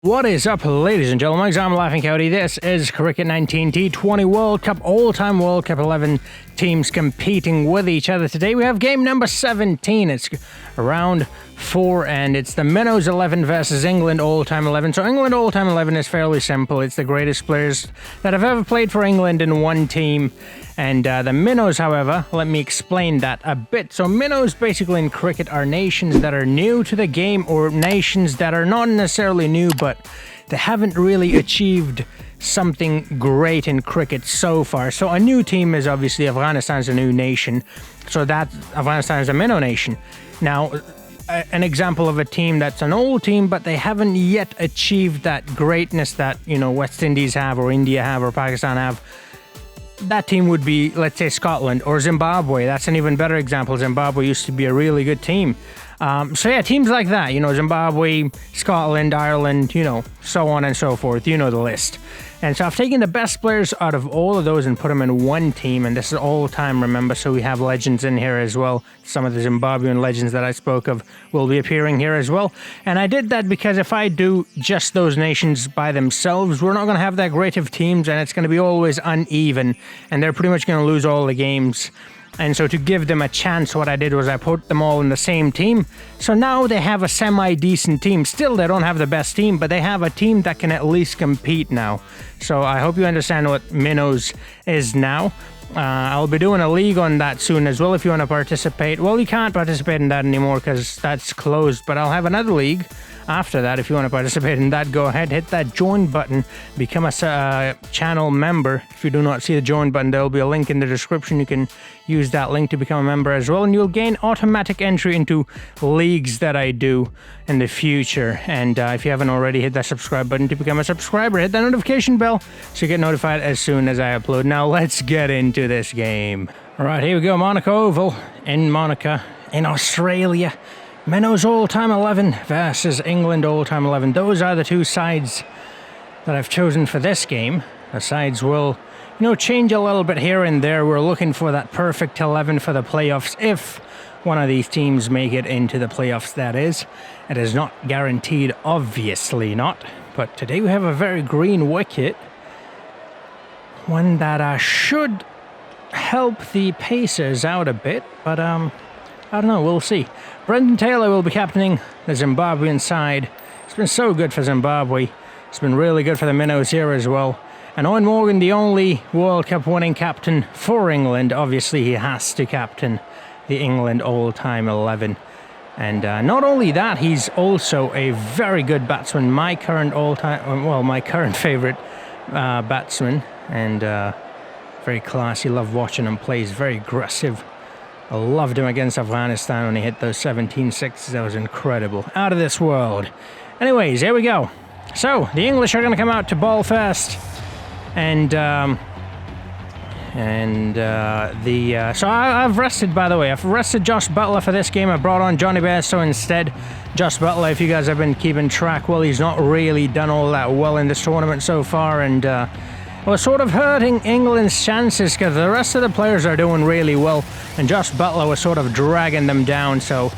What is up, ladies and gentlemen? I'm Laughing Coyote. This is Cricket 19 T20 World Cup, all-time World Cup 11 teams competing with each other. Today we have game number 17. It's round 4, and it's the Minnows 11 versus England all-time 11. So England all-time 11 is fairly simple. It's the greatest players that have ever played for England in one team. And the Minnows, however, let me explain that a bit. So Minnows basically in cricket are nations that are new to the game, or nations that are not necessarily new, but they haven't really achieved something great in cricket so far. So a new team is obviously Afghanistan's a new nation. So that Afghanistan is a Minnow nation. Now, an example of a team that's an old team, but they haven't yet achieved that greatness that, you know, West Indies have, or India have, or Pakistan have. That team would be, let's say, Scotland or Zimbabwe. That's an even better example. Zimbabwe used to be a really good team. So yeah, teams like that, you know, Zimbabwe, Scotland, Ireland, you know, so on and so forth. You know the list. And so I've taken the best players out of all of those and put them in one team. And this is all time, remember, so we have legends in here as well. Some of the Zimbabwean legends that I spoke of will be appearing here as well. And I did that because if I do just those nations by themselves, we're not going to have that great of teams, and it's going to be always uneven. And they're pretty much going to lose all the games. And so to give them a chance, what I did was I put them all in the same team. So now they have a semi-decent team. Still, they don't have the best team, but they have a team that can at least compete now. So I hope you understand what Minnows is now. I'll be doing a league on that soon as well if you want to participate. Well, you can't participate in that anymore because that's closed, but I'll have another league after that. If you want to participate in that, go ahead, hit that join button, become a channel member. If you do not see the join button, there will be a link in the description. You can use that link to become a member as well, and you'll gain automatic entry into leagues that I do in the future. And if you haven't already, hit that subscribe button to become a subscriber. Hit that notification bell so you get notified as soon as I upload. Now let's get into this game. All right, here we go. Manuka Oval in Manuka in Australia. Minnows all-time 11 versus England all-time 11. Those are the two sides that I've chosen for this game. The sides will, you know, change a little bit here and there. We're looking for that perfect 11 for the playoffs. If one of these teams make it into the playoffs, that is. It is not guaranteed, obviously not. But today we have a very green wicket. One that should help the Pacers out a bit, but I don't know, we'll see. Brendan Taylor will be captaining the Zimbabwean side. It's been so good for Zimbabwe. It's been really good for the Minnows here as well. And Owen Morgan, the only World Cup winning captain for England. Obviously, he has to captain the England all-time 11. And not only that, he's also a very good batsman. My current favorite batsman. And very classy. Love watching him play. He's very aggressive. I loved him against Afghanistan when he hit those 17 sixes. That was incredible. Out of this world. Anyways, here we go. So, the English are going to come out to ball first. And I've rested, by the way. I've rested Josh Buttler for this game. I brought on Johnny Bairstow instead. Josh Buttler, if you guys have been keeping track, well, he's not really done all that well in this tournament so far. And we're sort of hurting England's chances because the rest of the players are doing really well, and Josh Buttler was sort of dragging them down. So,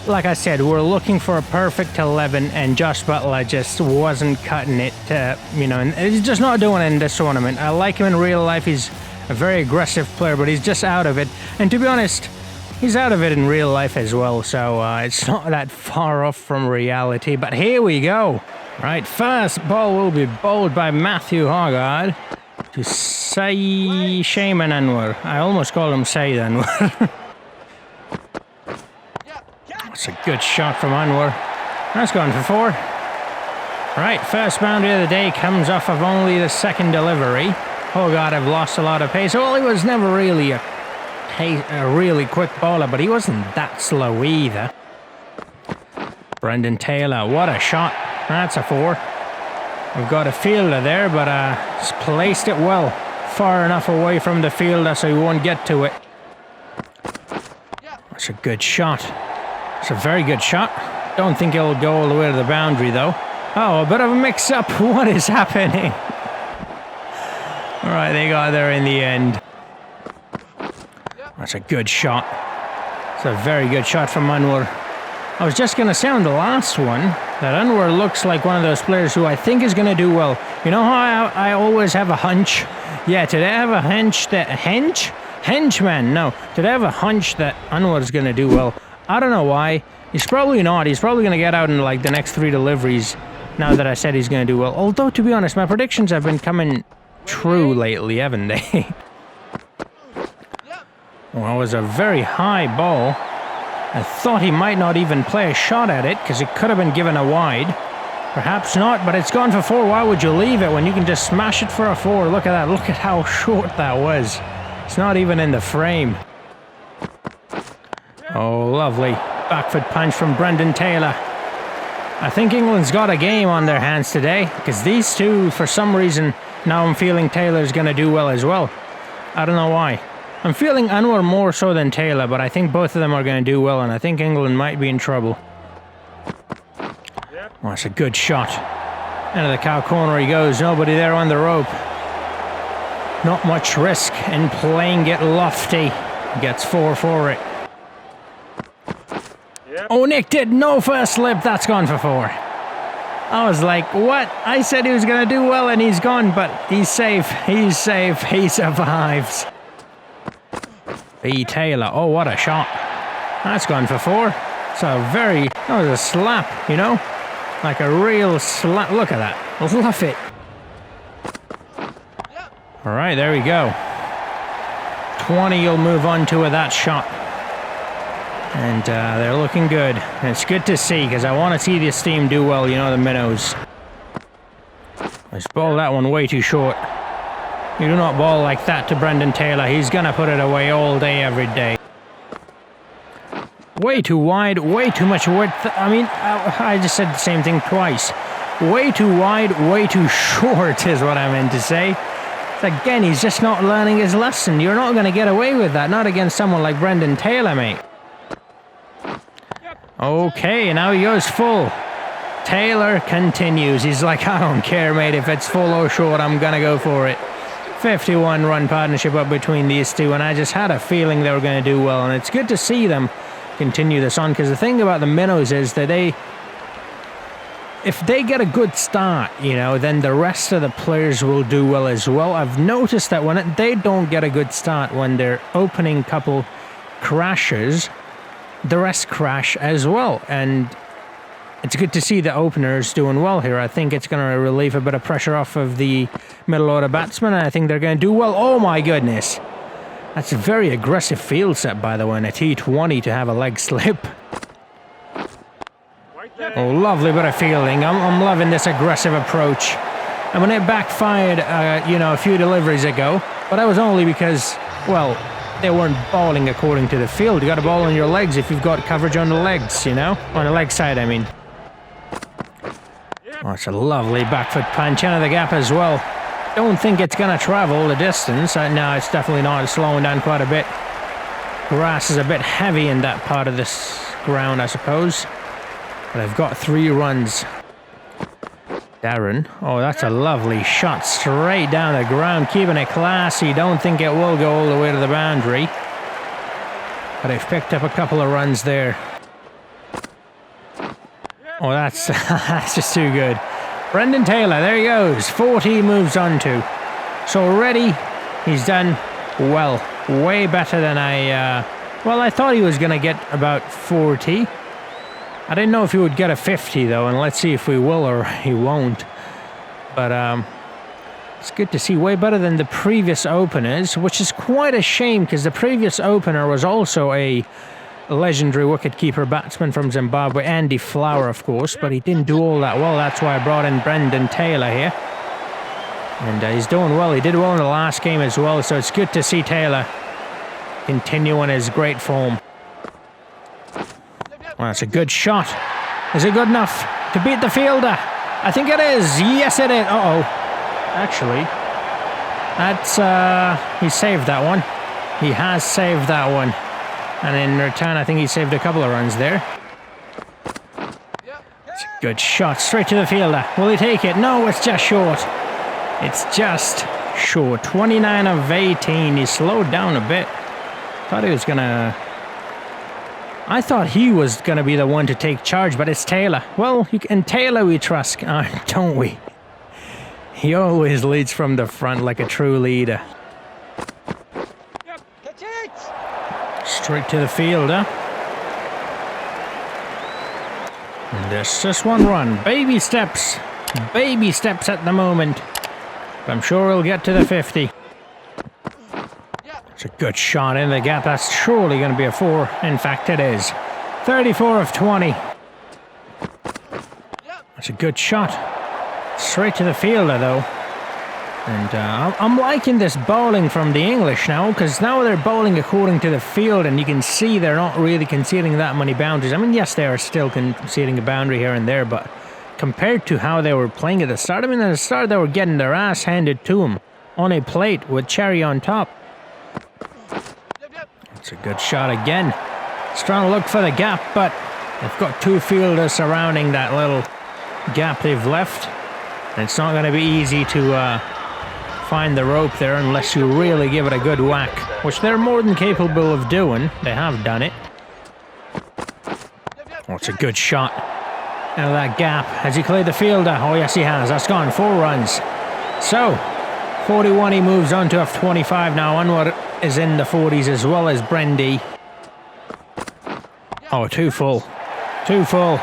like I said, we're looking for a perfect 11, and Josh Buttler just wasn't cutting it, you know, and he's just not doing it in this tournament. I like him in real life. He's a very aggressive player, but he's just out of it. And to be honest, he's out of it in real life as well, so it's not that far off from reality. But here we go. Right, first ball will be bowled by Matthew Hoggard to Shaman Anwar. I almost called him Saeed Anwar. That's a good shot from Anwar. That's gone for 4. Right, first boundary of the day comes off of only the second delivery. Hoggard have lost a lot of pace. Well, he was never really a really quick bowler, but he wasn't that slow either. Brendan Taylor, what a shot. That's a 4. We've got a fielder there, but he's placed it well. Far enough away from the fielder so he won't get to it. That's a good shot. It's a very good shot. Don't think it'll go all the way to the boundary, though. Oh, a bit of a mix-up. What is happening? All right, they got there in the end. That's a good shot. It's a very good shot from Anwar. I was just going to say on the last one that Anwar looks like one of those players who I think is going to do well. You know how I always have a hunch? Yeah, today I have a hunch that... Henchman, no. Today I have a hunch that Anwar's going to do well. I don't know why. He's probably not. He's probably going to get out in like the next 3 deliveries now that I said he's going to do well. Although, to be honest, my predictions have been coming true lately, haven't they? Well, it was a very high ball. I thought he might not even play a shot at it because it could have been given a wide. Perhaps not, but it's gone for 4. Why would you leave it when you can just smash it for a 4? Look at that. Look at how short that was. It's not even in the frame. Oh, lovely. Back foot punch from Brendan Taylor. I think England's got a game on their hands today because these two, for some reason, now I'm feeling Taylor's going to do well as well. I don't know why. I'm feeling Anwar more so than Taylor, but I think both of them are going to do well, and I think England might be in trouble. Oh, that's a good shot. Into the cow corner he goes. Nobody there on the rope. Not much risk in playing it lofty. Gets 4 for it. Oh, Nick did no first slip. That's gone for 4. I was like, what? I said he was going to do well, and he's gone, but he's safe. He's safe. He survives. B. Taylor. Oh, what a shot. That's gone for 4. So very... That was a slap, you know? Like a real slap. Look at that. Love it. All right, there we go. 20 you'll move on to with that shot. And they're looking good. And it's good to see, because I want to see this team do well, you know, the Minnows. I balled that one way too short. You do not ball like that to Brendan Taylor. He's going to put it away all day, every day. Way too wide, way too much width. I mean, I just said the same thing twice. Way too wide, way too short is what I meant to say. Again, he's just not learning his lesson. You're not going to get away with that. Not against someone like Brendan Taylor, mate. Okay, now he goes full. Taylor continues. He's like, I don't care, mate. If it's full or short, I'm going to go for it. 51-run partnership up between these two, and I just had a feeling they were going to do well. And it's good to see them continue this on, because the thing about the Minnows is that if they get a good start, you know, then the rest of the players will do well as well. I've noticed that when they don't get a good start, when their opening couple crashes, the rest crash as well. And it's good to see the openers doing well here. I think it's going to relieve a bit of pressure off of the middle order batsmen, and I think they're going to do well. Oh my goodness. That's a very aggressive field set, by the way, in a T20 to have a leg slip. Oh, lovely bit of fielding. I'm loving this aggressive approach. And when it backfired, you know, a few deliveries ago, but that was only because, well, they weren't bowling according to the field. You got to bowl on your legs if you've got coverage on the legs, you know? On the leg side, I mean. Oh, it's a lovely back foot punch into the gap as well. Don't think it's going to travel the distance. No, it's definitely not. It's slowing down quite a bit. Grass is a bit heavy in that part of this ground, I suppose. But I've got 3 runs. Darren. Oh, that's a lovely shot straight down the ground, keeping it classy. Don't think it will go all the way to the boundary. But I've picked up a couple of runs there. Oh, that's just too good. Brendan Taylor, there he goes. 40 moves on to. So already he's done well. Way better than well, I thought he was going to get about 40. I didn't know if he would get a 50 though, and let's see if we will or he won't. But it's good to see. Way better than the previous openers, which is quite a shame because the previous opener was also a legendary wicketkeeper batsman from Zimbabwe, Andy Flower, of course, but he didn't do all that well. That's why I brought in Brendan Taylor here. And he's doing well. He did well in the last game as well, so it's good to see Taylor continue on his great form. Well, that's a good shot. Is it good enough to beat the fielder? I think it is. Yes, it is. Uh-oh. Actually, that's... he saved that one. He has saved that one. And in return, I think he saved a couple of runs there. It's a good shot. Straight to the fielder. Will he take it? No, it's just short. It's just short. 29 of 18. He slowed down a bit. Thought he was going to I thought he was going to be the one to take charge, but it's Taylor. Well, in Taylor we trust, don't we? He always leads from the front like a true leader. Straight to the fielder. And there's just one run. Baby steps. Baby steps at the moment. But I'm sure he'll get to the 50. It's a good shot in the gap. That's surely going to be a 4. In fact, it is. 34 of 20. That's a good shot. Straight to the fielder, though. And I'm liking this bowling from the English now, because now they're bowling according to the field, and you can see they're not really conceding that many boundaries. I mean, yes, they are still conceding a boundary here and there, but compared to how they were playing at the start, I mean, at the start they were getting their ass handed to them on a plate with cherry on top. It's a good shot again. It's trying to look for the gap, but they've got 2 fielders surrounding that little gap they've left. And it's not going to be easy to find the rope there unless you really give it a good whack, which they're more than capable of doing. They have done it. Oh, it's a good shot out of that gap. Has he cleared the fielder? Oh, yes, he has. That's gone. 4 runs. So, 41, he moves on to F25 now. Anwar is in the 40s as well as Brendy. Oh, 2 full. 2 full.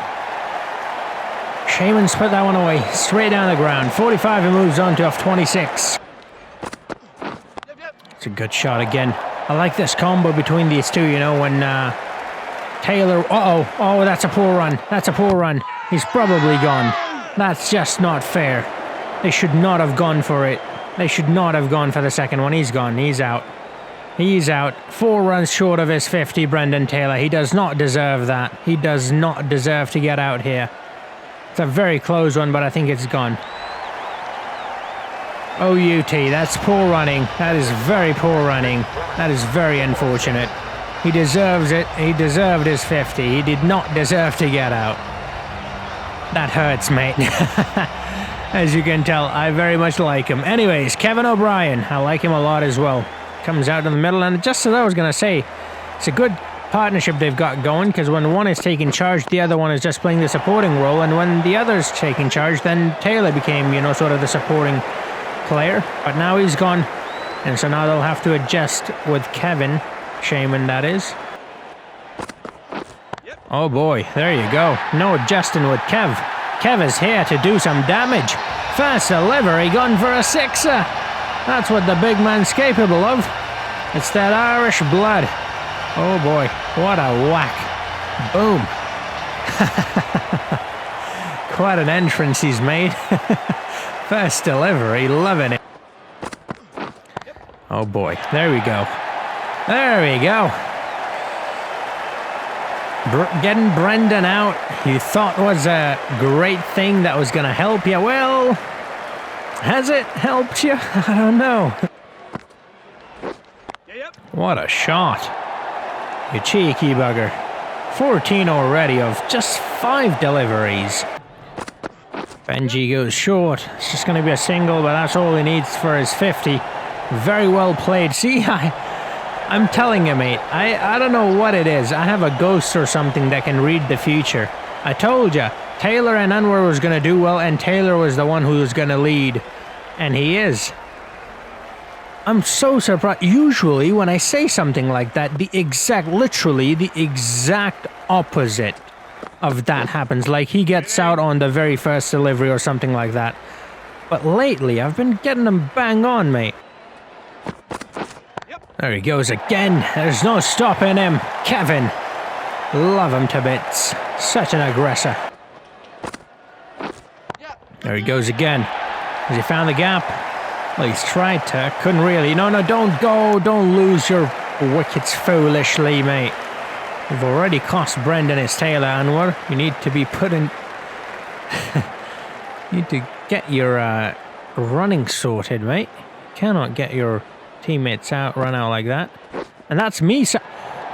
Shaman's put that one away. Straight down the ground. 45, he moves on to F26. It's a good shot again. I like this combo between these two, you know, when Taylor... Oh, that's a poor run. That's a poor run. He's probably gone. That's just not fair. They should not have gone for it. They should not have gone for the second one. He's gone. He's out. He's out. 4 runs short of his 50, Brendan Taylor. He does not deserve that. He does not deserve to get out here. It's a very close one, but I think it's gone. OUT, that's poor running. That is very poor running. That is very unfortunate. He deserves it. He deserved his 50. He did not deserve to get out. That hurts, mate. As you can tell, I very much like him. Anyways, Kevin O'Brien. I like him a lot as well. Comes out in the middle, and just as I was going to say, it's a good partnership they've got going, because when one is taking charge, the other one is just playing the supporting role, and when the other's taking charge, then Taylor became, you know, sort of the supporting player, but now he's gone, and so now they'll have to adjust with Kevin, Shaman that is. Oh boy, there you go. No adjusting with Kev. Kev is here to do some damage. First delivery, gone for a 6er. That's what the big man's capable of. It's that Irish blood. Oh boy, what a whack. Boom. Quite an entrance he's made. First delivery, loving it. Oh boy, there we go. There we go. Getting Brendan out, you thought was a great thing that was going to help you. Well, has it helped you? I don't know. What a shot. You cheeky bugger. 14 already of just 5 deliveries. Benji goes short. It's just going to be a single, but that's all he needs for his 50. Very well played. See, I'm telling you, mate, I don't know what it is. I have a ghost or something that can read the future. I told you, Taylor and Anwar was going to do well, and Taylor was the one who was going to lead. And he is. I'm so surprised. Usually, when I say something like that, literally the exact opposite of that happens. Like, he gets out on the very first delivery or something like that. But lately, I've been getting them bang on, mate. There he goes again. There's no stopping him. Kevin. Love him to bits. Such an aggressor. There he goes again. Has he found the gap? Well, he's tried to. Couldn't really. No, don't go. Don't lose your wickets foolishly, mate. You've already cost Brendan his Taylor, Anwar. You need to be putting... you need to get your running sorted, mate. You cannot get your teammates run out like that. And that's me.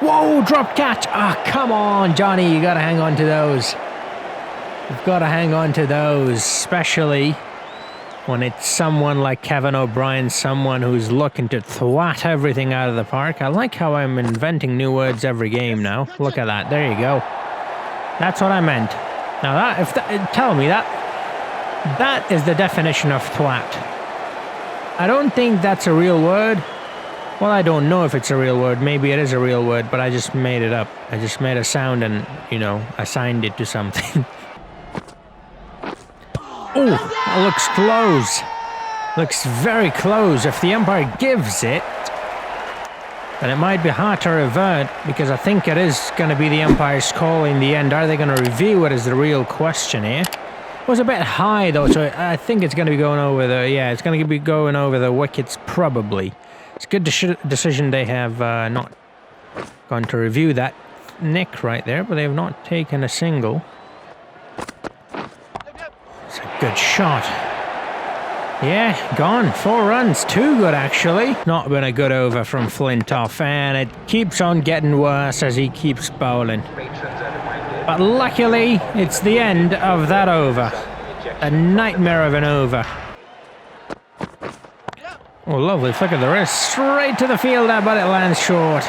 Whoa, drop catch. Ah, come on, Johnny. You got to hang on to those. You've got to hang on to those, especially when it's someone like Kevin O'Brien, someone who's looking to thwat everything out of the park. I like how I'm inventing new words every game now. Look at that. There you go. That's what I meant. Now tell me that is the definition of thwat. I don't think that's a real word. Well, I don't know if it's a real word. Maybe it is a real word, but I just made it up. I just made a sound and, you know, assigned it to something. Oh, that looks close. Looks very close. If the umpire gives it, then it might be hard to revert, because I think it is going to be the umpire's call in the end. Are they going to review it is the real question here. It was a bit high though, so I think it's going to be going over the, yeah, it's going to be going over the wickets probably. It's a good decision they have not gone to review that nick right there, but they have not taken a single. It's a good shot. Yeah, gone. 4 runs. 2 good, actually. Not been a good over from Flintoff, and it keeps on getting worse as he keeps bowling. But luckily, it's the end of that over. A nightmare of an over. Oh, lovely flick of the wrist. Straight to the fielder, but it lands short.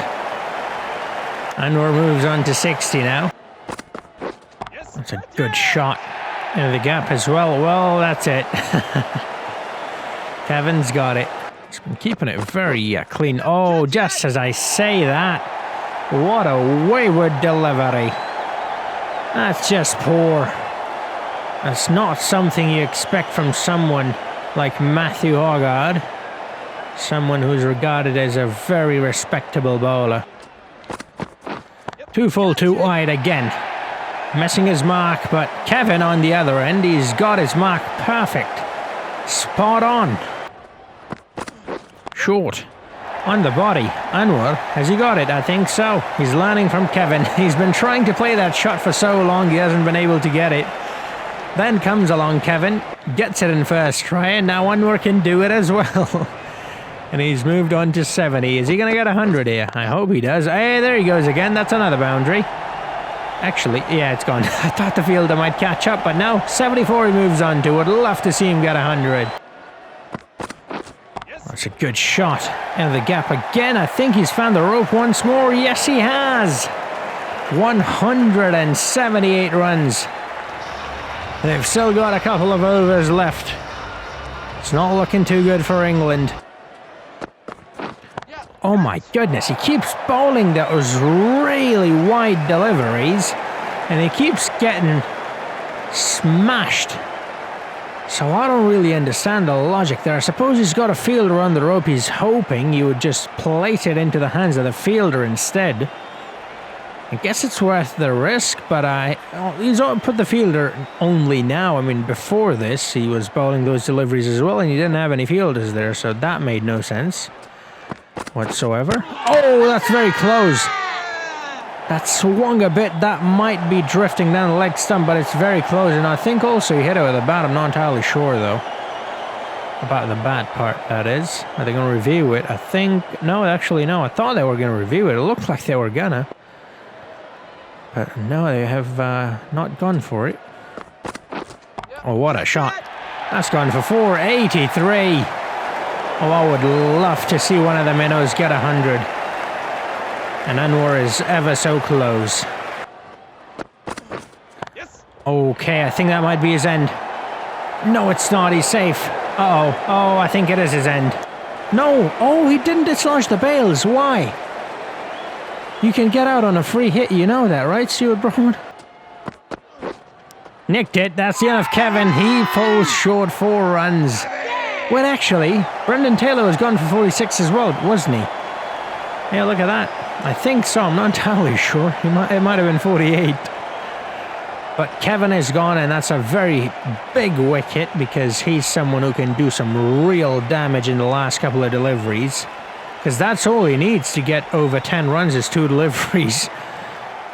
Anwar moves on to 60 now. That's a good shot. Into the gap as well. Well, that's it. Kevin's got it. He's been keeping it very clean. Oh, just as I say that. What a wayward delivery. That's just poor. That's not something you expect from someone like Matthew Hoggard. Someone who's regarded as a very respectable bowler. 2 full, 2 wide again. Missing his mark, but Kevin on the other end, he's got his mark perfect. Spot on. Short. On the body. Anwar, has he got it? I think so. He's learning from Kevin. He's been trying to play that shot for so long, he hasn't been able to get it. Then comes along Kevin, gets it in first try, and now Anwar can do it as well. And he's moved on to 70. Is he going to get 100 here? I hope he does. Hey, there he goes again. That's another boundary. Actually, yeah, it's gone. I thought the fielder might catch up, but no. 74 he moves on to. Would love to see him get 100. That's a good shot. Into the gap again. I think he's found the rope once more. Yes, he has. 178 runs. They've still got a couple of overs left. It's not looking too good for England. Oh my goodness, he keeps bowling those really wide deliveries and he keeps getting smashed. So I don't really understand the logic there. I suppose he's got a fielder on the rope. He's hoping you would just place it into the hands of the fielder instead. I guess it's worth the risk, but he's put the fielder only now. I mean, before this, he was bowling those deliveries as well, and he didn't have any fielders there, so that made no sense whatsoever. Oh, that's very close. That swung a bit. That might be drifting down the leg stump, but it's very close, and I think also he hit it with a bat. I'm not entirely sure, though. About the bat part, that is. Are they going to review it? I think... No, actually, no. I thought they were going to review it. It looked like they were gonna. But no, they have not gone for it. Oh, what a shot. That's gone for 483. Oh, I would love to see one of the Minnows get 100. And Anwar is ever so close. Okay, I think that might be his end. No, it's not. He's safe. Uh-oh. Oh, I think it is his end. No. Oh, he didn't dislodge the bails. Why? You can get out on a free hit, you know that, right, Stuart Broad? Nicked it. That's the end of Kevin. He falls short 4 runs. Well, actually, Brendan Taylor was gone for 46 as well, wasn't he? Yeah, look at that. I think so. I'm not entirely sure. It might have been 48. But Kevin is gone, and that's a very big wicket because he's someone who can do some real damage in the last couple of deliveries. Because that's all he needs to get over 10 runs is 2 deliveries.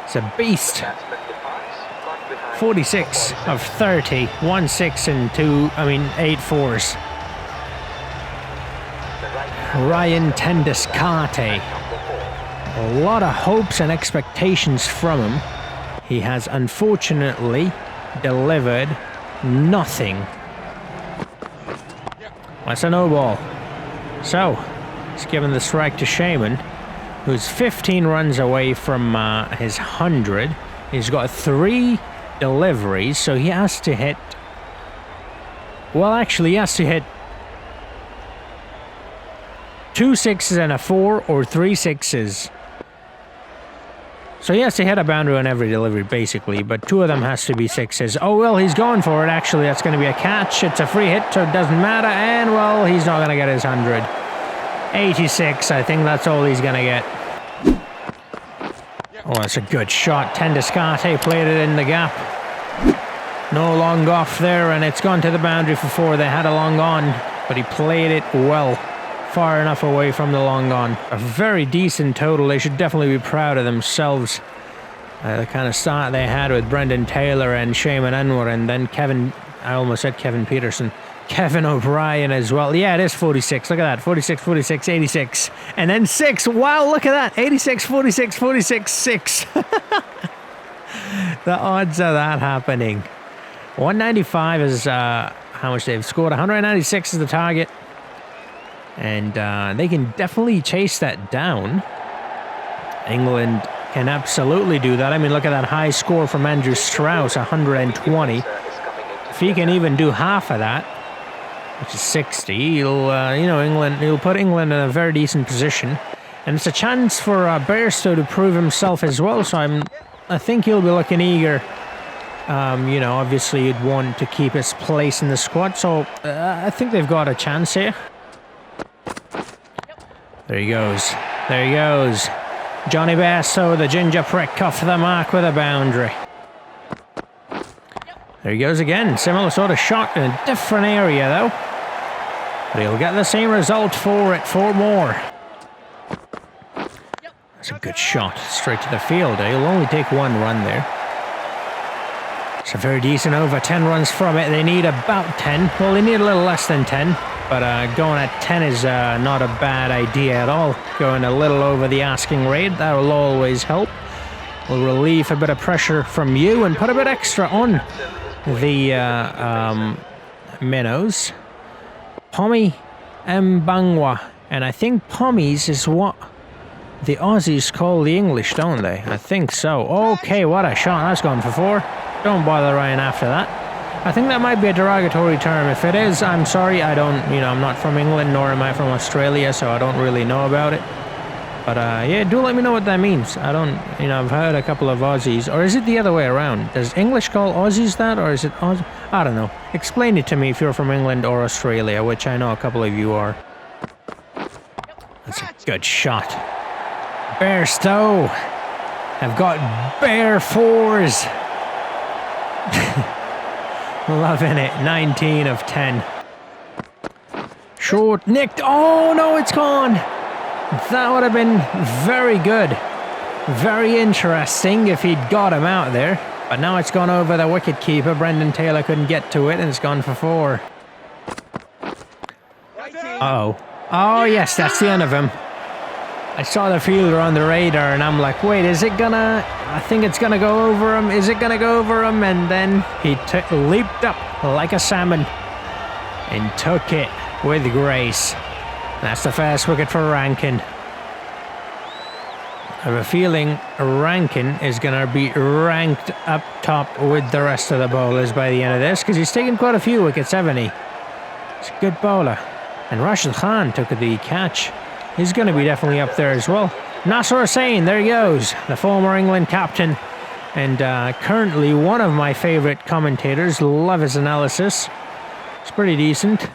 It's a beast. 46 of 30, 1 6 and 8 fours. Ryan Tendeskate. A lot of hopes and expectations from him. He has unfortunately delivered nothing. That's a no ball. So, he's given the strike to Shaman, who's 15 runs away from his 100. He's got 3 deliveries, so he has to hit... Well, actually, he has to hit 2 sixes and a 4 or 3 sixes. So he has to hit a boundary on every delivery, basically, but 2 of them has to be sixes. Oh, well, he's going for it, actually. That's going to be a catch. It's a free hit, so it doesn't matter. And, well, he's not going to get his 100. 86, I think that's all he's going to get. Oh, that's a good shot. Tendescate played it in the gap. No long off there, and it's gone to the boundary for 4. They had a long on, but he played it well. Far enough away from the long on. A very decent total. They should definitely be proud of themselves. The kind of start they had with Brendan Taylor and Shaman Anwar, and then Kevin, I almost said Kevin Peterson, Kevin O'Brien as well. Yeah, it is 46. Look at that. 46, 46, 86. And then 6. Wow, look at that. 86, 46, 46, 6. The odds of that happening. 195 is how much they've scored. 196 is the target. And they can definitely chase that down. England can absolutely do that. I mean, look at that high score from Andrew Strauss, 120. If he can even do half of that, which is 60, he'll, he'll put England in a very decent position. And it's a chance for Bairstow to prove himself as well. So I think he'll be looking eager. Obviously you'd want to keep his place in the squad. So I think they've got a chance here. There he goes. There he goes. Johnny Bairstow, the ginger prick, off the mark with a boundary. There he goes again. Similar sort of shot in a different area, though. But he'll get the same result for it. 4 more. That's a good shot. Straight to the field. He'll only take 1 run there. It's a very decent over. 10 runs from it. They need about 10. Well, they need a little less than 10. But going at 10 is not a bad idea at all. Going a little over the asking rate, that will always help. Will relieve a bit of pressure from you and put a bit extra on the Minnows. Pommy Mbangwa. And I think Pommies is what the Aussies call the English, don't they? I think so. Okay, what a shot. That's gone for 4. Don't bother Ryan after that. I think that might be a derogatory term. If it is, I'm sorry. I don't, I'm not from England, nor am I from Australia, so I don't really know about it. But yeah, do let me know what that means. I don't, I've heard a couple of Aussies. Or is it the other way around? Does English call Aussies that, or is it Aussie? I don't know. Explain it to me if you're from England or Australia, which I know a couple of you are. That's a good shot. Bairstow have got bare 4s. Loving it. 19 of 10. Short, nicked. Oh, no, it's gone. That would have been very good. Very interesting if he'd got him out there. But now it's gone over the wicketkeeper. Brendan Taylor couldn't get to it, and it's gone for 4. Uh-oh. Oh, yes, that's the end of him. I saw the fielder on the radar, and I'm like, wait, is it gonna... I think it's gonna go over him. Is it gonna go over him? And then he leaped up like a salmon and took it with grace. That's the first wicket for Rankin. I have a feeling Rankin is gonna be ranked up top with the rest of the bowlers by the end of this, because he's taken quite a few wickets, hasn't he? He's a good bowler. And Rashid Khan took the catch. He's going to be definitely up there as well. Nasser Hussain, there he goes. The former England captain. And currently one of my favourite commentators. Love his analysis. It's pretty decent.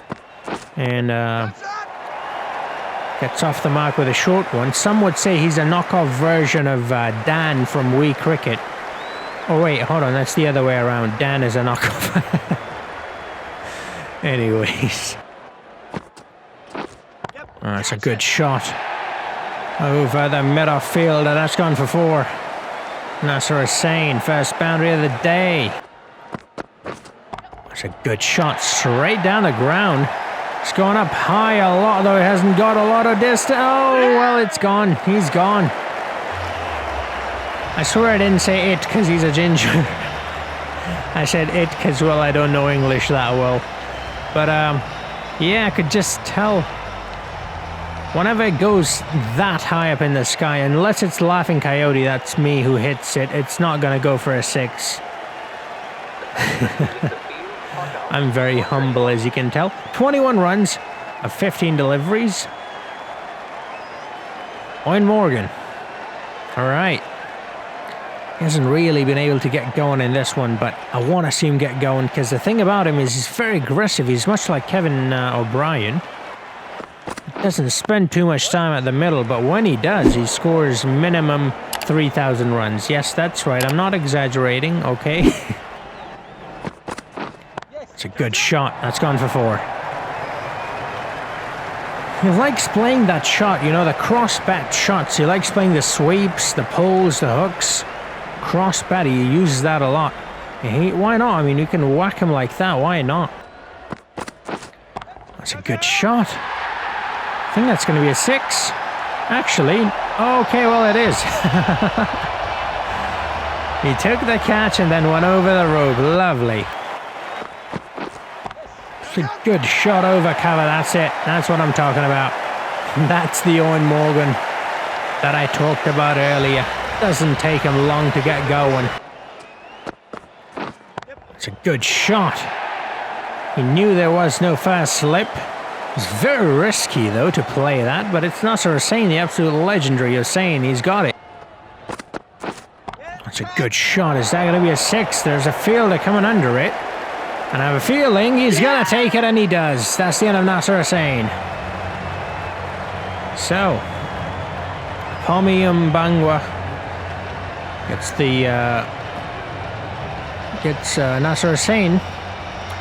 And gets off the mark with a short one. Some would say he's a knockoff version of Dan from Wii Cricket. Oh wait, hold on. That's the other way around. Dan is a knockoff. Anyways. Oh, that's a good shot over the middle field, and that's gone for 4. Nasser Hussain, first boundary of the day. That's a good shot straight down the ground. It's gone up high a lot, though it hasn't got a lot of distance. Oh, well, it's gone. He's gone. I swear I didn't say it because he's a ginger. I said it because, well, I don't know English that well. But, Yeah, I could just tell. Whenever it goes that high up in the sky, unless it's Laughing Coyote, that's me who hits it, it's not going to go for a 6. I'm very humble, as you can tell. 21 runs of 15 deliveries. Owen Morgan. All right. He hasn't really been able to get going in this one, but I want to see him get going because the thing about him is he's very aggressive. He's much like Kevin O'Brien. He doesn't spend too much time at the middle, but when he does, he scores minimum 3,000 runs. Yes, that's right. I'm not exaggerating, okay? It's a good shot. That's gone for 4. He likes playing that shot, you know, the cross-bat shots. He likes playing the sweeps, the pulls, the hooks. Cross-bat, he uses that a lot. Why not? I mean, you can whack him like that. Why not? That's a good shot. I think that's going to be a 6. Actually, okay, well, it is. He took the catch and then went over the rope. Lovely. It's a good shot over cover. That's it. That's what I'm talking about. That's the Owen Morgan that I talked about earlier. Doesn't take him long to get going. It's a good shot. He knew there was no fast slip. It's very risky, though, to play that, but it's Nasser Hussain, the absolute legendary Hussain. He's got it. That's a good shot. Is that going to be a 6? There's a fielder coming under it. And I have a feeling he's going to take it, and he does. That's the end of Nasser Hussain. So, Pomi Mbangwa gets Nasser Hussain.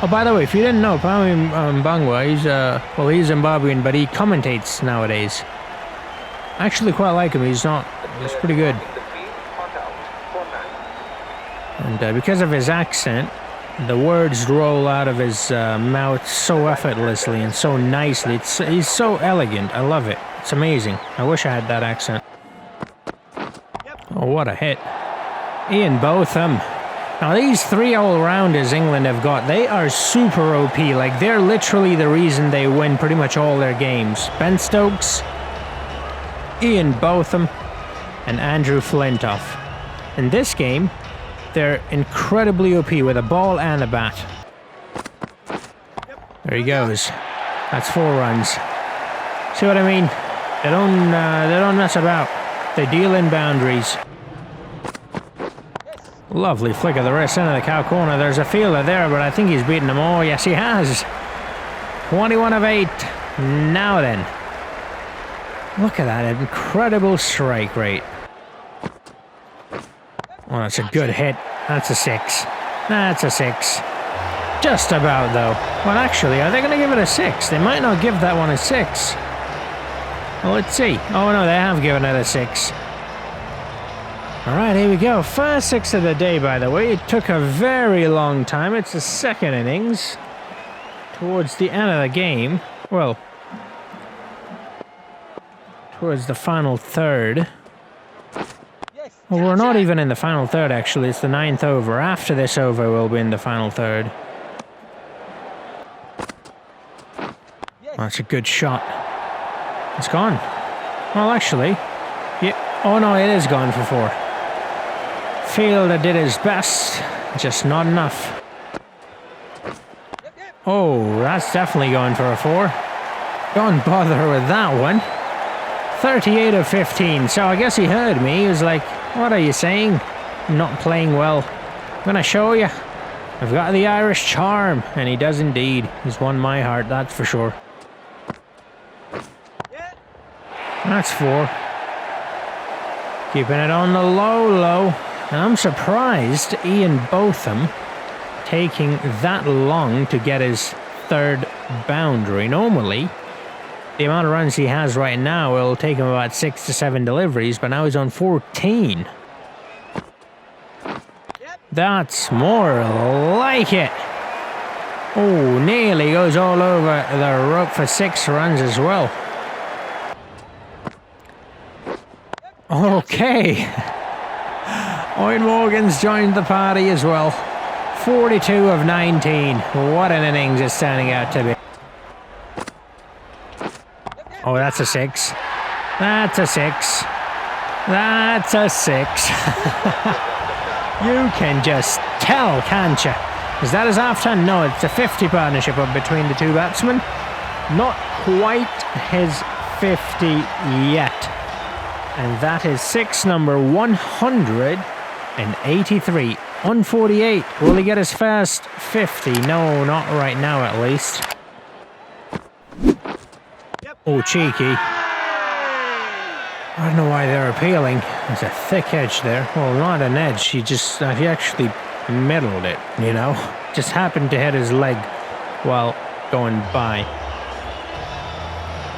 Oh, by the way, if you didn't know, Pomi Mbangwa, he's Zimbabwean, but he commentates nowadays. I actually quite like him. He's pretty good. And because of his accent, the words roll out of his mouth so effortlessly and so nicely. He's so elegant. I love it. It's amazing. I wish I had that accent. Oh, what a hit. Ian Botham. Now, these 3 all-rounders England have got, they are super OP. Like, they're literally the reason they win pretty much all their games. Ben Stokes, Ian Botham, and Andrew Flintoff. In this game, they're incredibly OP with a ball and a bat. There he goes. That's 4 runs. See what I mean? They don't mess about. They deal in boundaries. Lovely flick of the wrist into the cow corner. There's a fielder there, but I think he's beaten them all. Yes, he has. 21 of 8. Now then. Look at that incredible strike rate. Oh, that's a good hit. That's a 6. That's a 6. Just about, though. Well, actually, are they going to give it a 6? They might not give that one a 6. Well, let's see. Oh, no, they have given it a 6. All right, here we go. First 6 of the day, by the way. It took a very long time. It's the second innings. Towards the end of the game. Well, towards the final third. Well, we're not even in the final third, actually. It's the 9th over. After this over, we'll be in the final third. That's a good shot. It's gone. Well, actually, yeah. Oh, no, it is gone for 4. Fielder did his best, just not enough. Oh, that's definitely going for a 4. Don't bother with that one. 38 of 15, so I guess he heard me. He was like, what are you saying? I'm not playing well. I'm going to show you. I've got the Irish charm. And he does indeed. He's won my heart, that's for sure. That's 4. Keeping it on the low. And I'm surprised Ian Botham taking that long to get his 3rd boundary. Normally, the amount of runs he has right now will take him about 6 to 7 deliveries, but now he's on 14. That's more like it. Oh, nearly goes all over the rope for 6 runs as well. Okay. Owen Morgan's joined the party as well. 42 of 19. What an innings it's turning out to be. Oh, that's a 6. That's a 6. That's a 6. You can just tell, can't you? Is that his half-time? No, it's a 50 partnership up between the two batsmen. Not quite his 50 yet. And that is 6 number 183 on 48. Will he get his first 50? No, not right now at least. Oh, cheeky. I don't know why they're appealing. There's a thick edge there. Well, not an edge. He actually middled it, you know. Just happened to hit his leg while going by.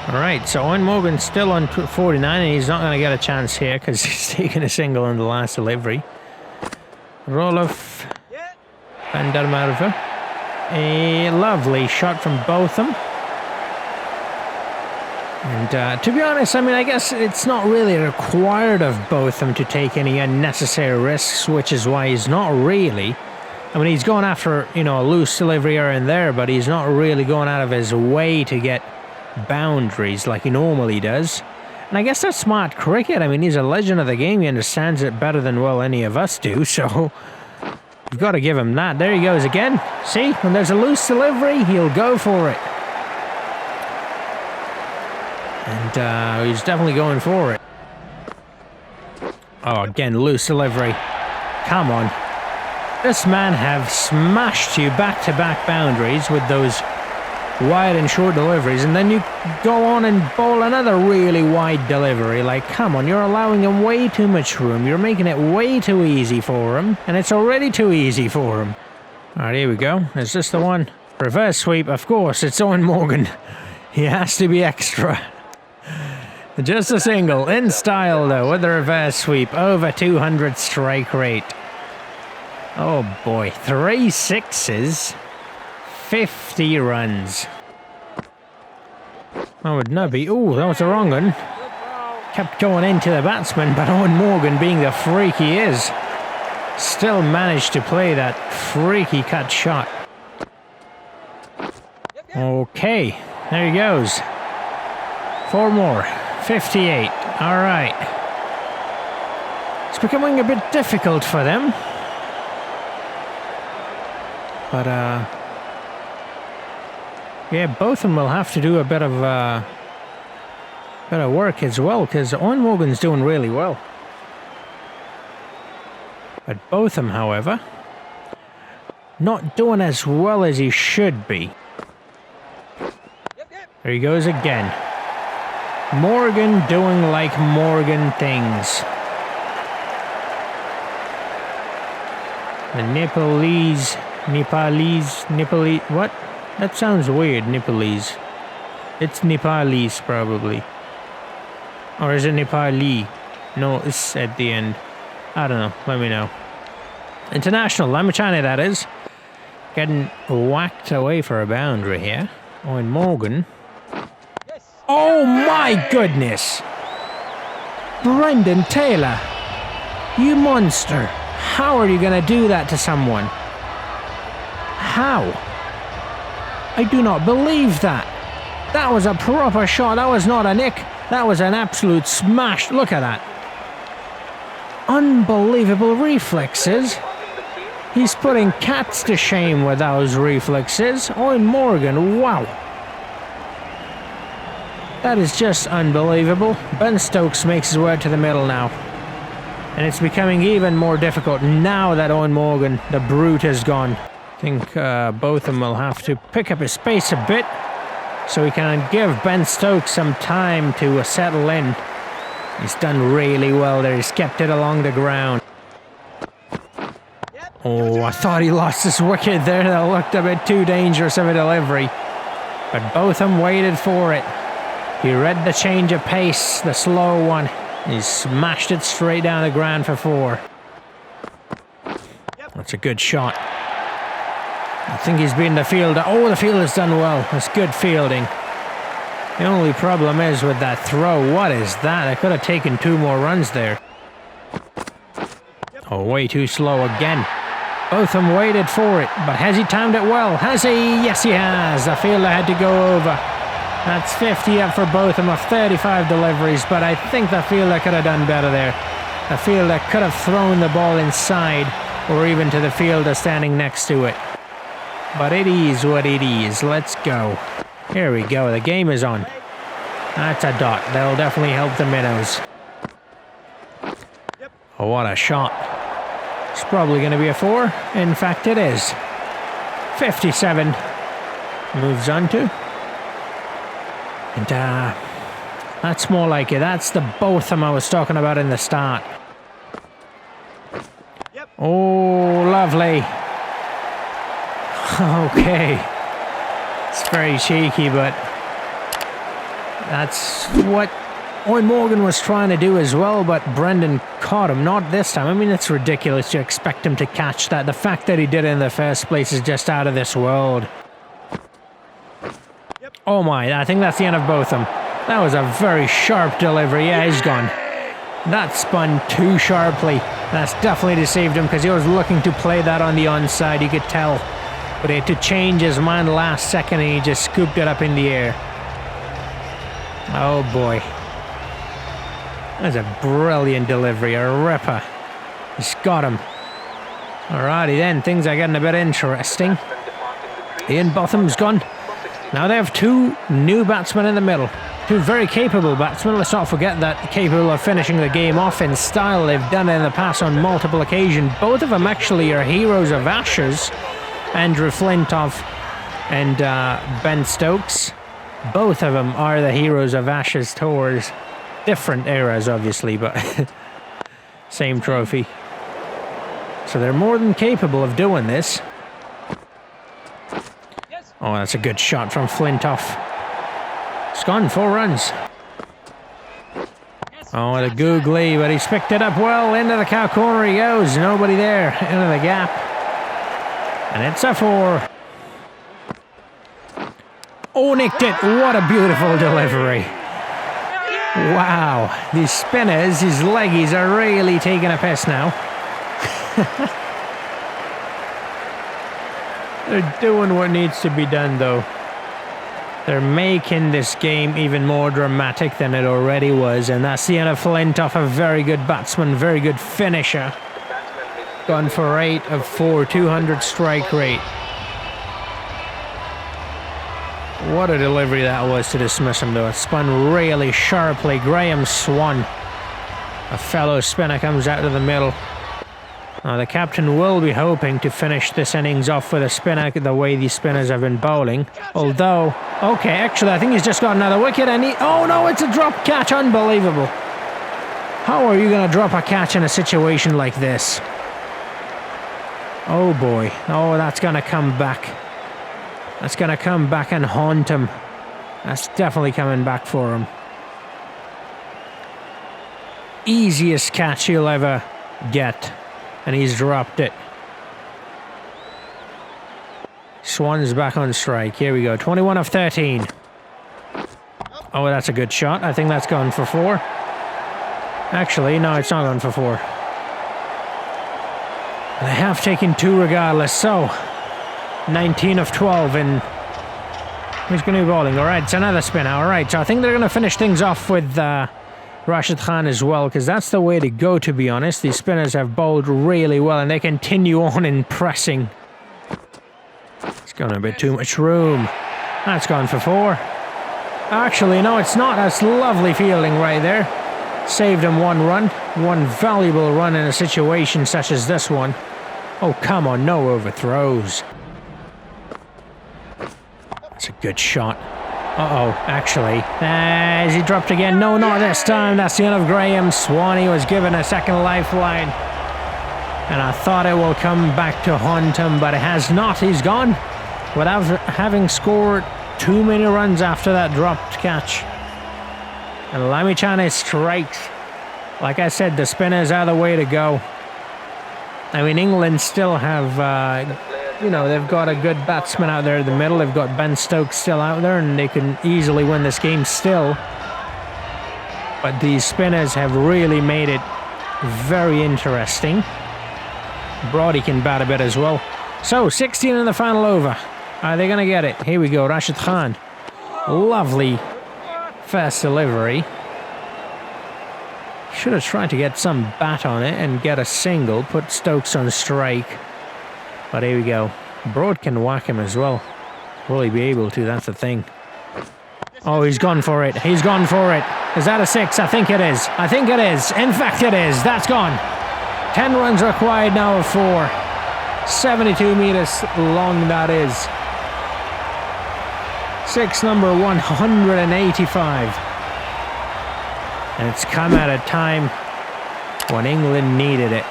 Alright, so Owen Morgan's still on 49 and he's not going to get a chance here because he's taken a single in the last delivery. Roll off Van der Merwe. A lovely shot from Botham. And to be honest, I mean, I guess it's not really required of Botham to take any unnecessary risks, which is why he's not really. I mean, he's going after, you know, a loose delivery here and there, but he's not really going out of his way to get boundaries like he normally does. And I guess that's smart cricket. I mean, he's a legend of the game. He understands it better than, well, any of us do. So you've got to give him that. There he goes again. See, when there's a loose delivery, he'll go for it. And he's definitely going for it. Oh, again, loose delivery. Come on. This man have smashed you back-to-back boundaries with those wide and short deliveries, and then you go on and bowl another really wide delivery. Like, come on, you're allowing him way too much room. You're making it way too easy for him, and it's already too easy for him. Alright, here we go. Is this the one? Reverse sweep, of course, it's Owen Morgan. He has to be extra. Just a single, in style though, with the reverse sweep, over 200 strike rate. Oh boy, 3 sixes, 50 runs. That would not be, ooh, that was the wrong one. Kept going into the batsman, but Owen Morgan, being the freak he is, still managed to play that freaky cut shot. Okay, there he goes. 4 more, 58, alright. It's becoming a bit difficult for them. But, yeah, both of them will have to do a bit of work as well, because Owen Morgan's doing really well. But Botham, however, not doing as well as he should be. There he goes again. Morgan doing like Morgan things. The Nepalese, what? That sounds weird, Nepalese. It's Nepalese, probably. Or is it Nepali? No, it's at the end. I don't know, let me know. International, Lamachani that is. Getting whacked away for a boundary here. Owen Morgan. Oh my goodness! Brendan Taylor! You monster! How are you gonna do that to someone? How? I do not believe that. That was a proper shot. That was not a nick. That was an absolute smash. Look at that. Unbelievable reflexes. He's putting cats to shame with those reflexes. Owen Morgan, wow. That is just unbelievable. Ben Stokes makes his way to the middle now. And it's becoming even more difficult now that Owen Morgan, the brute, has gone. I think both of them will have to pick up his pace a bit so he can give Ben Stokes some time to settle in. He's done really well there. He's kept it along the ground. Oh, I thought he lost his wicket there. That looked a bit too dangerous of a delivery. But both of them waited for it. He read the change of pace, the slow one. He smashed it straight down the ground for 4. That's a good shot. I think he's been the fielder. Oh, the fielder's done well. That's good fielding. The only problem is with that throw. What is that? I could have taken 2 more runs there. Oh, way too slow again. Both of them waited for it, but has he timed it well? Has he? Yes, he has. The fielder had to go over. That's 50 up for both of them of 35 deliveries, but I think the fielder could have done better there. The fielder could have thrown the ball inside or even to the fielder standing next to it. But it is what it is. Let's go. Here we go. The game is on. That's a dot. That'll definitely help the Minnows. Oh, what a shot. It's probably going to be a 4. In fact, it is. 57. Moves on to. And that's more like it. That's the botham I was talking about in the start. Oh, lovely. Okay. It's very cheeky, but that's what Owen Morgan was trying to do as well, but Brendan caught him. Not this time. I mean, it's ridiculous to expect him to catch that. The fact that he did it in the first place is just out of this world. Oh my, I think that's the end of both of them. That was a very sharp delivery. Yeah, he's gone. That spun too sharply. That's definitely deceived him because he was looking to play that on the onside, you could tell. But he had to change his mind last second and he just scooped it up in the air. Oh boy. That's a brilliant delivery, a ripper. He's got him. Alrighty then, things are getting a bit interesting. Ian Botham's gone. Now they have 2 new batsmen in the middle. 2 very capable batsmen. Let's not forget that, capable of finishing the game off in style. They've done it in the past on multiple occasions. Both of them actually are heroes of Ashes. Andrew Flintoff and Ben Stokes. Both of them are the heroes of Ashes tours. Different eras, obviously, but same trophy. So they're more than capable of doing this. Oh, that's a good shot from Flintoff. It's gone, 4 runs. Oh, what a googly, but he's picked it up well. Into the cow corner he goes. Nobody there. Into the gap. And it's a 4. Oh, nicked it. What a beautiful delivery. Wow. These spinners, his leggies are really taking a piss now. They're doing what needs to be done, though. They're making this game even more dramatic than it already was, and that's the end of Flintoff, a very good batsman, very good finisher. Gone for 8 of 4, 200 strike rate. What a delivery that was to dismiss him, though. It spun really sharply. Graham Swan, a fellow spinner, comes out of the middle. Now the captain will be hoping to finish this innings off with a spinner the way these spinners have been bowling. Although, okay, actually I think he's just got another wicket and he... Oh no, it's a drop catch, unbelievable. How are you going to drop a catch in a situation like this? Oh boy, oh that's going to come back. That's going to come back and haunt him. That's definitely coming back for him. Easiest catch he'll ever get. And he's dropped it. Swan's back on strike. Here we go. 21 of 13. Oh, that's a good shot. I think that's gone for 4. Actually, no, it's not gone for 4. They have taken 2 regardless. So, 19 of 12 and who's going to be bowling? Alright, it's another spin. Alright, so I think they're going to finish things off with Rashid Khan as well, because that's the way to go, to be honest. These spinners have bowled really well and they continue on in pressing. It's gone a bit too much room. That's gone for 4. Actually, no, it's not. That's lovely fielding right there. Saved him 1 run. 1 valuable run in a situation such as this one. Oh, come on, no overthrows. That's a good shot. Uh-oh, actually. Has he dropped again? No, not this time. That's the end of Graham Swan. He was given a second lifeline. And I thought it will come back to haunt him, but it has not. He's gone without having scored too many runs after that dropped catch. And Lamichane strikes. Like I said, the spinners are the way to go. I mean, England still have... you know, they've got a good batsman out there in the middle. They've got Ben Stokes still out there, and they can easily win this game still. But these spinners have really made it very interesting. Brody can bat a bit as well. So, 16 in the final over. Are they going to get it? Here we go, Rashid Khan. Lovely first delivery. Should have tried to get some bat on it and get a single, put Stokes on strike. But here we go. Broad can whack him as well. Will he be able to? That's the thing. Oh, he's gone for it. He's gone for it. Is that a 6? I think it is. I think it is. In fact, it is. That's gone. 10 runs required now of 4. 72 meters long, that is. 6 number 185. And it's come at a time when England needed it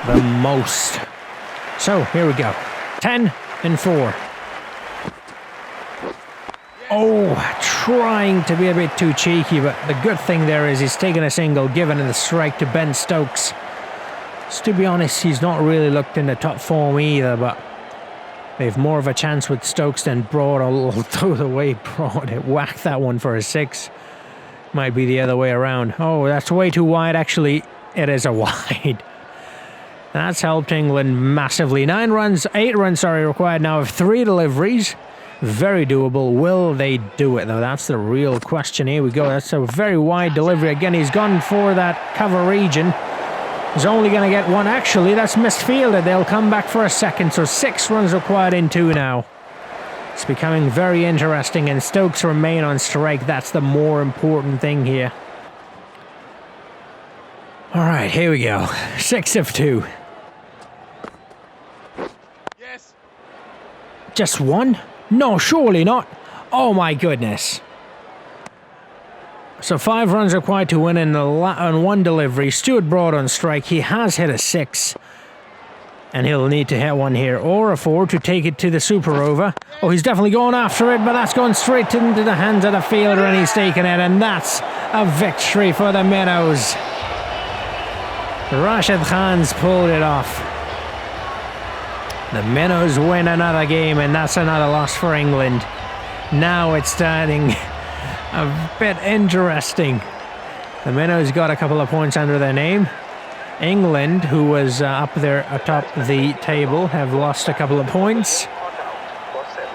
the most. So, here we go. 10 and 4. Oh, trying to be a bit too cheeky, but the good thing there is he's taken a single, given the strike to Ben Stokes. So to be honest, he's not really looked in the top form either, but they've more of a chance with Stokes than Broad, although the way Broad whacked that one for a 6. Might be the other way around. Oh, that's way too wide. Actually, it is a wide. That's helped England massively. 8 runs, required now of 3 deliveries. Very doable. Will they do it, though? That's the real question. Here we go. That's a very wide delivery. Again, he's gone for that cover region. He's only going to get 1. Actually, that's misfielded. They'll come back for a second. So 6 runs required in 2 now. It's becoming very interesting, and Stokes remain on strike. That's the more important thing here. All right, here we go. 6 of 2. Yes. Just 1? No, surely not. Oh my goodness. So 5 runs required to win on 1 delivery. Stuart Broad on strike. He has hit a 6. And he'll need to hit 1 here, or a 4 to take it to the super over. Oh, he's definitely going after it, but that's going straight into the hands of the fielder, and he's taken it, and that's a victory for the Minnows. Rashid Khan's pulled it off. The Minnows win another game, and that's another loss for England. Now it's starting a bit interesting. The Minnows got a couple of points under their name. England, who was up there atop the table, have lost a couple of points.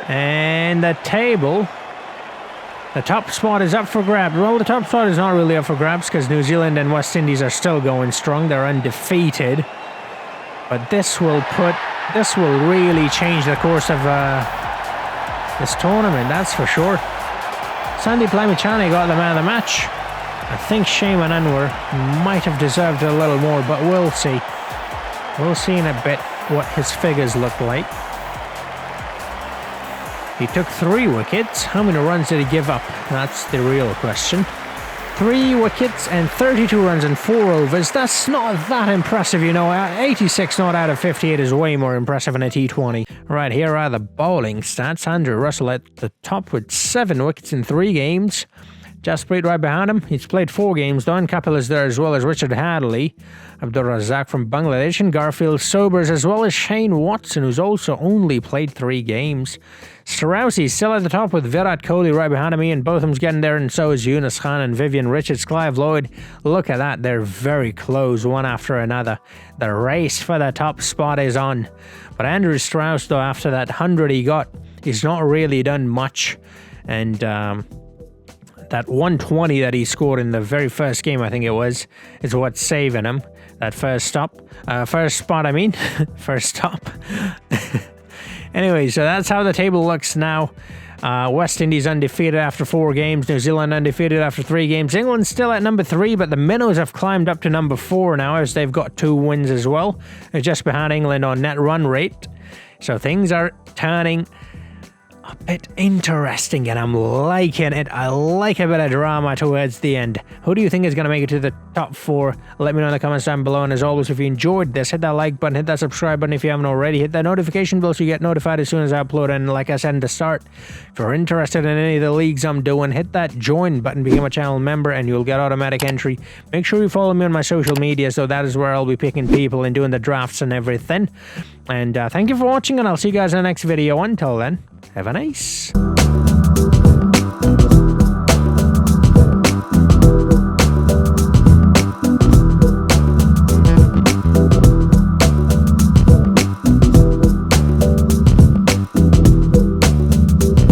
And the table, the top spot is up for grabs. Well, the top spot is not really up for grabs because New Zealand and West Indies are still going strong. They're undefeated. But this will really change the course of this tournament, that's for sure. Sandeep Lamichhane got the man of the match. I think Shayman Anwar might have deserved a little more, but we'll see. We'll see in a bit what his figures look like. He took 3 wickets. How many runs did he give up? That's the real question. 3 wickets and 32 runs and 4 overs. That's not that impressive, you know. 86 not out of 58 is way more impressive in a T20. Right, here are the bowling stats. Andrew Russell at the top with 7 wickets in 3 games. Jasprit right behind him. He's played 4 games. Don Kapil is there as well as Richard Hadley. Abdur Razak from Bangladesh and Garfield Sobers, as well as Shane Watson, who's also only played 3 games. Straussy still at the top with Virat Kohli right behind him. Ian Botham's getting there, and so is Yunus Khan and Vivian Richards. Clive Lloyd, look at that. They're very close, one after another. The race for the top spot is on. But Andrew Strauss, though, after that 100 he got, he's not really done much. And that 120 that he scored in the very first game, I think it was, is what's saving him. That first spot, I mean. First stop. Anyway, so that's how the table looks now. West Indies undefeated after 4 games. New Zealand undefeated after 3 games. England still at number 3, but the Minnows have climbed up to number 4 now, as they've got 2 wins as well. They're just behind England on net run rate. So things are turning a bit interesting, and I'm liking it. I like a bit of drama towards the end. Who do you think is going to make it to the top 4? Let me know in the comments down below, and as always, if you enjoyed this, hit that like button, hit that subscribe button if you haven't already, hit that notification bell so you get notified as soon as I upload. And like I said in the start, if you're interested in any of the leagues I'm doing, hit that join button, become a channel member, and you'll get automatic entry. Make sure you follow me on my social media, so that is where I'll be picking people and doing the drafts and everything. And thank you for watching, and I'll see you guys in the next video. Until then, have a nice